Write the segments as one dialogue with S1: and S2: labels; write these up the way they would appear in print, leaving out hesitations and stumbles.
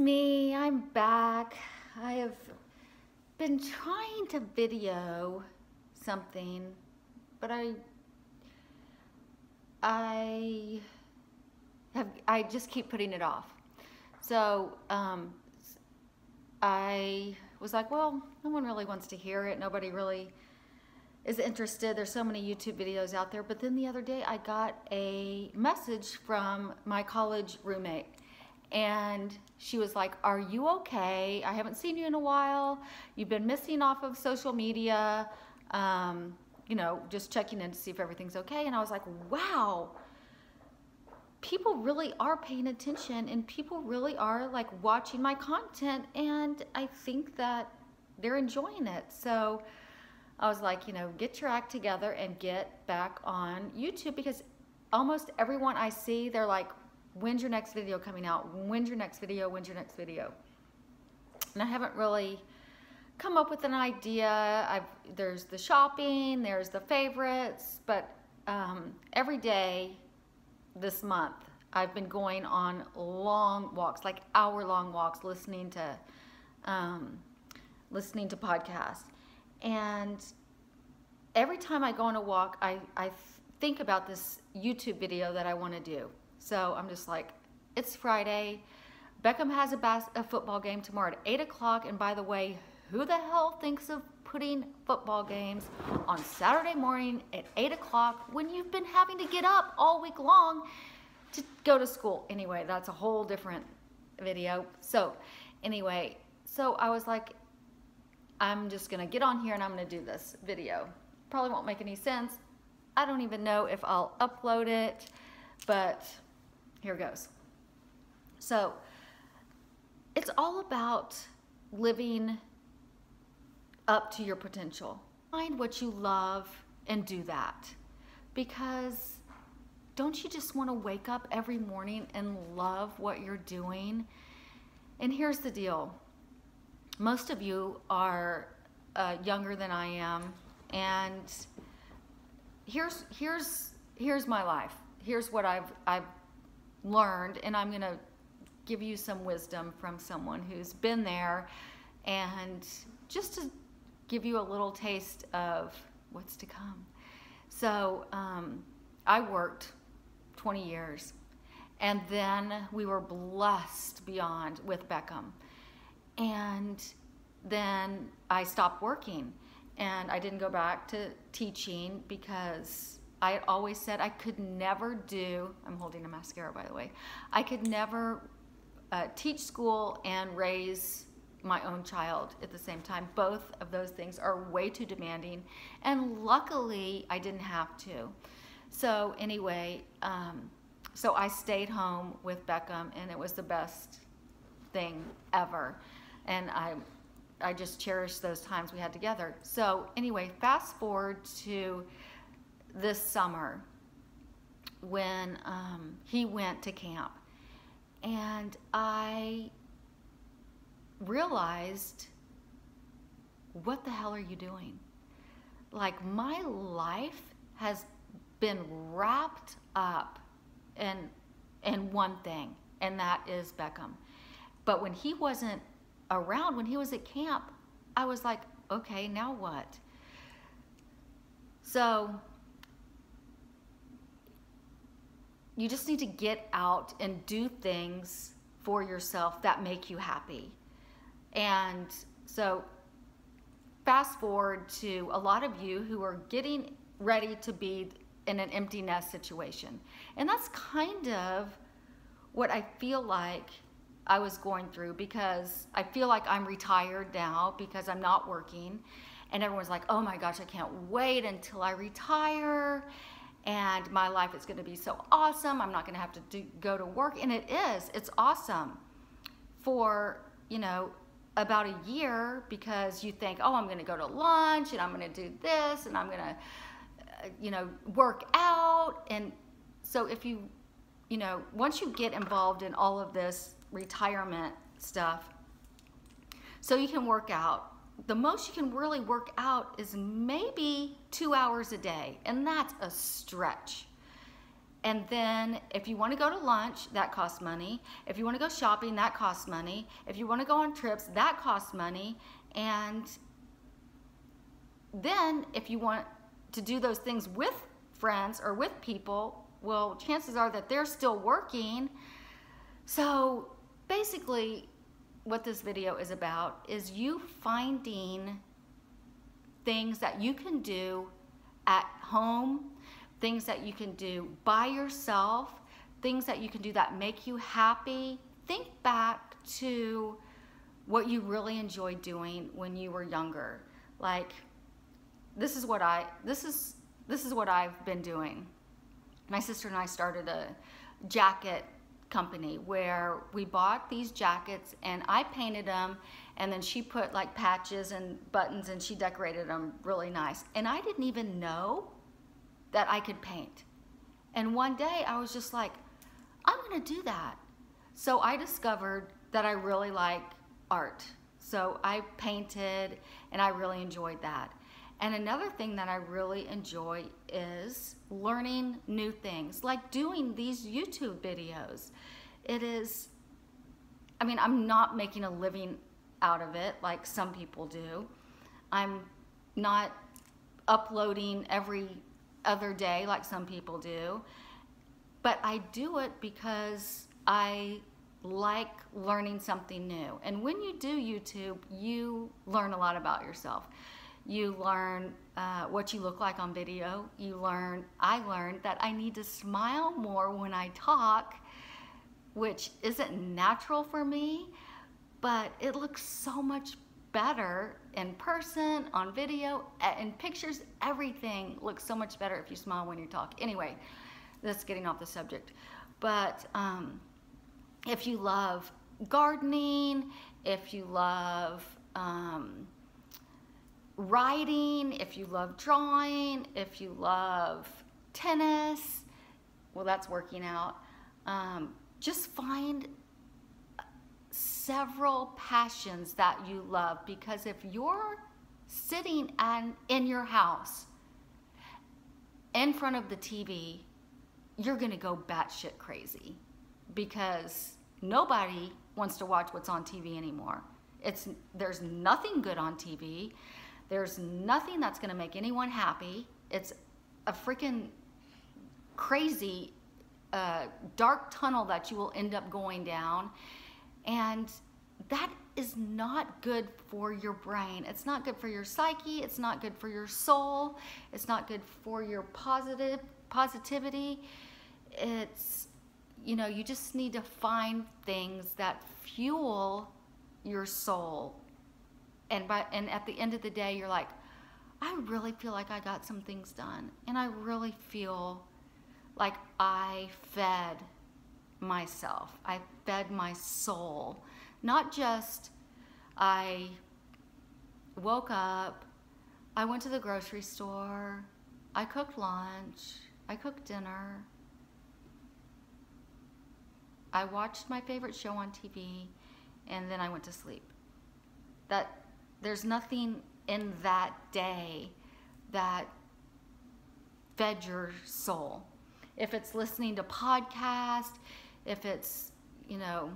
S1: me. I'm back. I have been trying to video something, but I just keep putting it off. So I was like, well, no one really wants to hear it. Nobody really is interested. There's so many YouTube videos out there. But then the other day I got a message from my college roommate. And she was like, are you okay? I haven't seen you in a while. You've been missing off of social media, just checking in to see if everything's okay. And I was like, wow, people really are paying attention and people really are like watching my content. And I think that they're enjoying it. So I was like, get your act together and get back on YouTube, because almost everyone I see, they're like, when's your next video coming out? When's your next video? When's your next video? And I haven't really come up with an idea. There's the shopping, there's the favorites, but every day this month I've been going on long walks, like hour-long walks, listening to podcasts. And every time I go on a walk, I think about this YouTube video that I want to do. So I'm just like, it's Friday. Beckham has a football game tomorrow at 8 o'clock. And by the way, who the hell thinks of putting football games on Saturday morning at 8 o'clock when you've been having to get up all week long to go to school? Anyway, that's a whole different video. So anyway, so I was like, I'm just going to get on here and I'm going to do this video. Probably won't make any sense. I don't even know if I'll upload it, but here goes. So it's all about living up to your potential. Find what you love and do that. Because don't you just want to wake up every morning and love what you're doing? And here's the deal. Most of you are younger than I am, and here's my life. Here's what I've learned, and I'm gonna give you some wisdom from someone who's been there, and just to give you a little taste of what's to come. So I worked 20 years, and then we were blessed beyond with Beckham. And then I stopped working and I didn't go back to teaching because I had always said I could never do, I'm holding a mascara by the way, I could never teach school and raise my own child at the same time. Both of those things are way too demanding, and luckily I didn't have to. So anyway, so I stayed home with Beckham, and it was the best thing ever. And I just cherish those times we had together. So anyway, fast forward to this summer when he went to camp, and I realized, what the hell are you doing? Like, my life has been wrapped up in one thing, and that is Beckham. But when he wasn't around, when he was at camp, I was like, okay, now what? So you just need to get out and do things for yourself that make you happy. And so fast forward to a lot of you who are getting ready to be in an empty nest situation. And that's kind of what I feel like I was going through, because I feel like I'm retired now because I'm not working, and everyone's like, oh my gosh, I can't wait until I retire and my life is going to be so awesome. I'm not going to have to go to work. And it is. It's awesome for, about a year, because you think, oh, I'm going to go to lunch and I'm going to do this and I'm going to, work out. And so if you, once you get involved in all of this retirement stuff, so you can work out, the most you can really work out is maybe 2 hours a day, and that's a stretch. And then if you want to go to lunch, that costs money. If you want to go shopping, that costs money. If you want to go on trips, that costs money. And then if you want to do those things with friends or with people, well, chances are that they're still working. So basically what this video is about is you finding things that you can do at home, things that you can do by yourself, things that you can do that make you happy. Think back to what you really enjoyed doing when you were younger. Like, this is what I've been doing. My sister and I started a jacket company where we bought these jackets and I painted them, and then she put like patches and buttons and she decorated them really nice. And I didn't even know that I could paint. And one day I was just like, I'm gonna do that. So I discovered that I really like art. So I painted and I really enjoyed that. And another thing that I really enjoy is learning new things, like doing these YouTube videos. It is, I mean, I'm not making a living out of it like some people do. I'm not uploading every other day like some people do, but I do it because I like learning something new. And when you do YouTube, you learn a lot about yourself. You learn what you look like on video. I learned that I need to smile more when I talk, which isn't natural for me, but it looks so much better in person, on video, in pictures. Everything looks so much better if you smile when you talk. Anyway, that's getting off the subject. But if you love gardening, if you love writing, if you love drawing, if you love tennis, well, that's working out. Just find several passions that you love, because if you're sitting in your house in front of the TV, you're gonna go batshit crazy, because nobody wants to watch what's on TV anymore. There's nothing good on TV. There's nothing that's gonna make anyone happy. It's a freaking crazy dark tunnel that you will end up going down. And that is not good for your brain. It's not good for your psyche. It's not good for your soul. It's not good for your positivity. It's, you know, you just need to find things that fuel your soul. And at the end of the day, you're like, I really feel like I got some things done. And I really feel like I fed myself. I fed my soul. Not just I woke up, I went to the grocery store, I cooked lunch, I cooked dinner, I watched my favorite show on TV, and then I went to sleep. There's nothing in that day that fed your soul. If it's listening to podcasts, if it's, you know,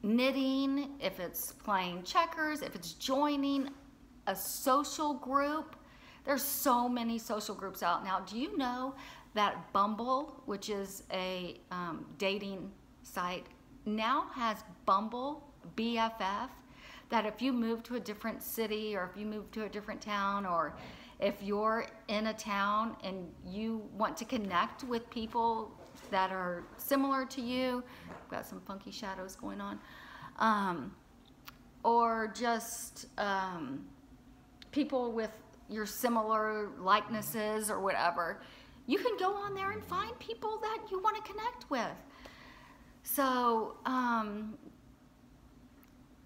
S1: knitting, if it's playing checkers, if it's joining a social group. There's so many social groups out now. Do you know that Bumble, which is a dating site, now has Bumble BFF? That if you move to a different city, or if you move to a different town, or if you're in a town and you want to connect with people that are similar to you, got some funky shadows going on, or just people with your similar likenesses or whatever, you can go on there and find people that you want to connect with. So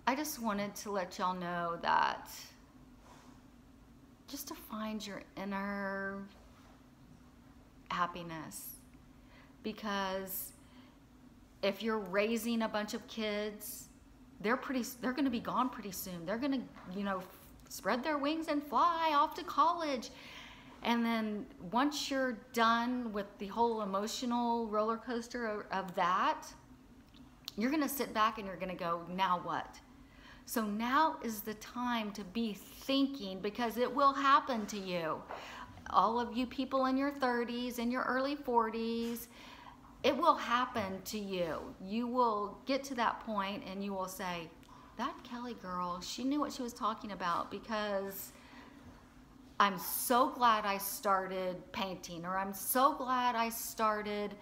S1: I just wanted to let y'all know that just to find your inner happiness, because if you're raising a bunch of kids, they're going to be gone pretty soon. They're going to, you know, spread their wings and fly off to college. And then once you're done with the whole emotional roller coaster of that, you're gonna sit back and you're gonna go, now what? So now is the time to be thinking, because it will happen to you. All of you people in your 30s and your early 40s, it will happen to you. You will get to that point and you will say, that Kelly girl, she knew what she was talking about, because I'm so glad I started painting, or I'm so glad I started,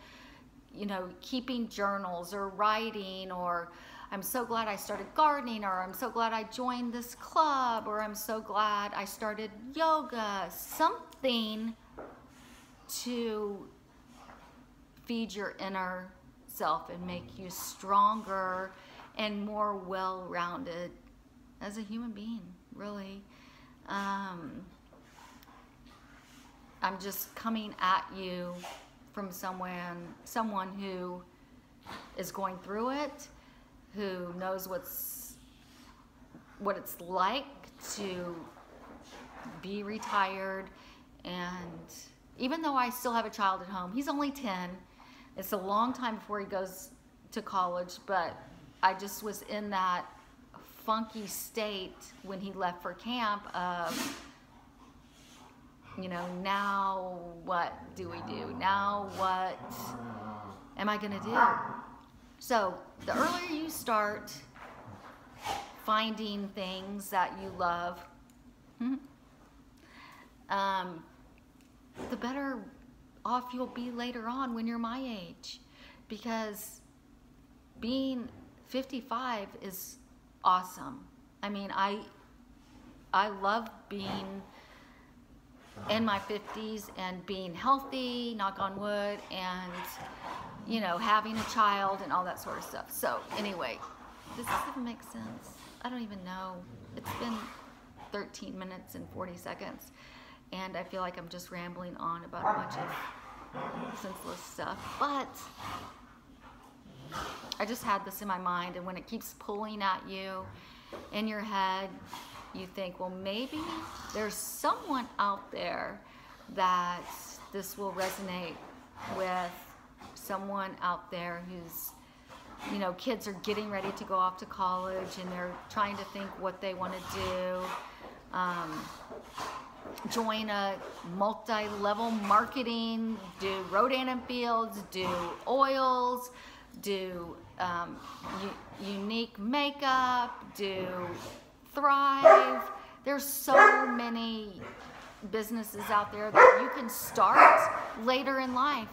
S1: you know, keeping journals or writing, or I'm so glad I started gardening, or I'm so glad I joined this club, or I'm so glad I started yoga. Something to feed your inner self and make you stronger and more well-rounded as a human being, really. I'm just coming at you from someone who is going through it, who knows what it's like to be retired. And even though I still have a child at home, he's only 10. It's a long time before he goes to college, but I just was in that funky state when he left for camp of, you know, now what do we do? Now what am I gonna do? So the earlier you start finding things that you love, the better off you'll be later on when you're my age. Because being 55 is awesome. I mean, I love being in my 50s and being healthy, knock on wood, and, you know, having a child and all that sort of stuff. So anyway, does this even make sense? I don't even know. It's been 13 minutes and 40 seconds, and I feel like I'm just rambling on about a bunch of senseless stuff. But I just had this in my mind, and when it keeps pulling at you in your head, you think, well, maybe there's someone out there that this will resonate with, someone out there who's, you know, kids are getting ready to go off to college and they're trying to think what they want to do. Join a multi-level marketing, do Rodan and Fields, do oils, do unique makeup, do Thrive. There's so many businesses out there that you can start later in life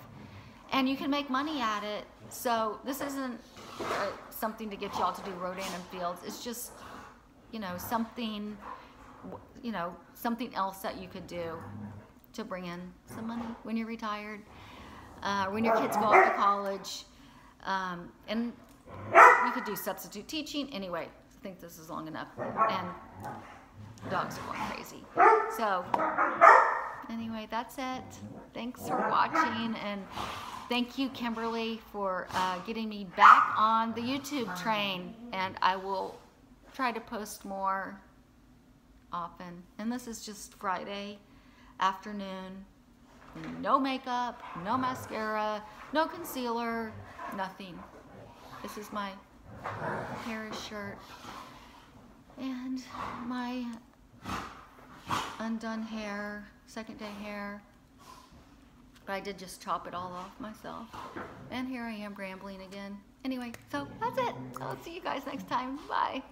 S1: and you can make money at it. So this isn't something to get y'all to do Rodan and Fields. It's just, you know, something else that you could do to bring in some money when you're retired, when your kids go off to college, and you could do substitute teaching. Anyway, I think this is long enough, and dogs are going crazy. So anyway, that's it. Thanks for watching, and thank you, Kimberly, for getting me back on the YouTube train, and I will try to post more often. And this is just Friday afternoon. No makeup, no mascara, no concealer, nothing. This is my Paris shirt and my undone hair, second day hair. But I did just chop it all off myself. And here I am rambling again. Anyway, so that's it. I'll see you guys next time. Bye.